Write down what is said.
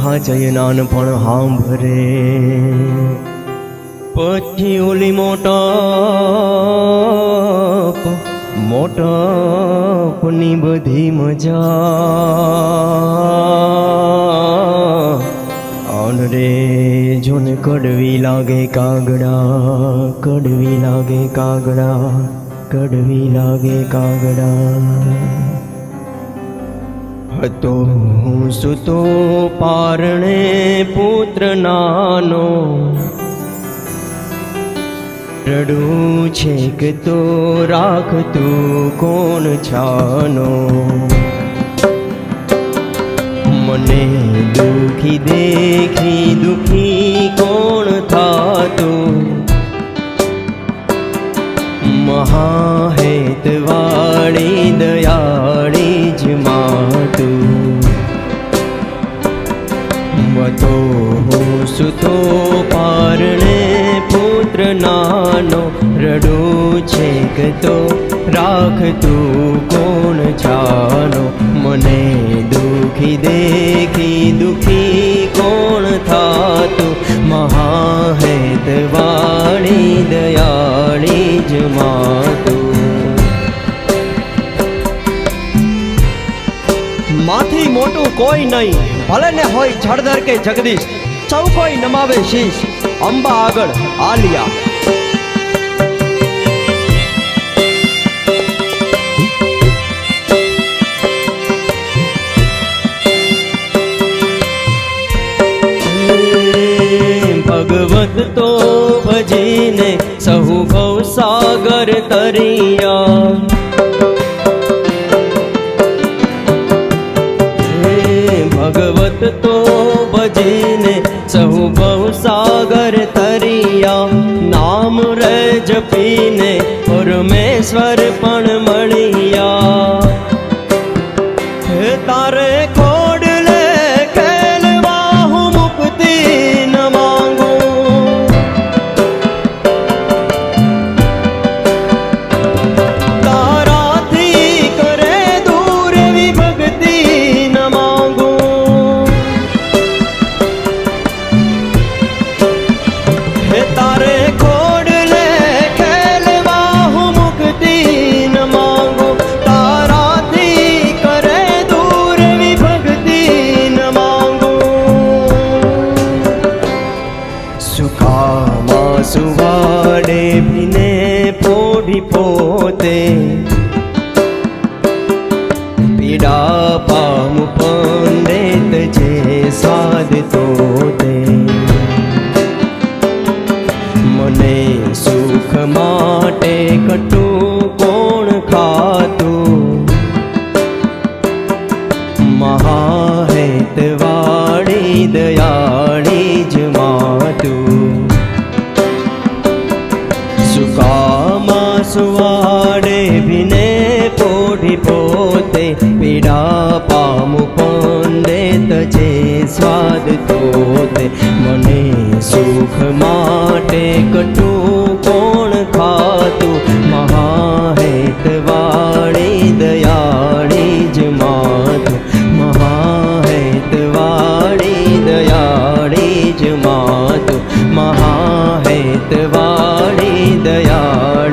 હાચય નાનપણ હાંભરે પછી ઓલી મોટપની બધી મજા રે જોને કડવી લાગે કાગડા, કડવી લાગે કાગડા, કડવી લાગે કાગડા. હતો હું સુતો પારણે પુત્ર નાનો, રડું છે કે તો રાખતું કોણ છાનો. મને દુખી દેખી દુખી કોણ થાતું, મહાહેતવાળી દયાળી જ માતું. મતો હું સુતો પારણે પુત્ર નાનો, રડું છે કે તો રાખતું કોણ છાનો. મને દુખી દેખી દુખી કોણ થાતું, મહાહેતવાળી દયાળી જ માતું. માથી મોટું કોઈ નહીં, ભલે ને હોય જળધર કે જગદીશ, સૌ કોઈ નમાવે શીશ અંબા આગળ આલિયા. ભગવત તો ભજીને સહુ ભવસાગર તરિયા. ભગવત તો ભજીને સહુ ભવસાગર તરિયા. નામ રે જપીને પરમેશ્વર પણ મળ્યા. હે તારે ખોડલે કેલવા હું મુક્તિ ન માંગું, તારાથી કરે દૂર એવી ભક્તિ ન માંગું. હે તારે ખોડલે કેલવા હું મુક્તિ ન માંગું, તારાથી કરે દૂર એવી ભક્તિ ન માંગું. સુખામાં સુવાડે ભીને પોઢી પોતે, પીડા પામ પંડિત છે સાધતો તે. મને સુખ માટે કટું કોણ ખાતું, મહાહેતવાળી દયાળી જ માતું. સુકામાં સુવાડે ભીને પોઢી પોતે, પીડા પામું પંડિત છે સ્વાદ તોતે. મને સુખ માટે કટું કોણ ખાતું, મહાહેતવાળી દયાળી જ માતું. મહાહેતવાળી દયાળી જ માતું, મહાહેતવાળી દયાળી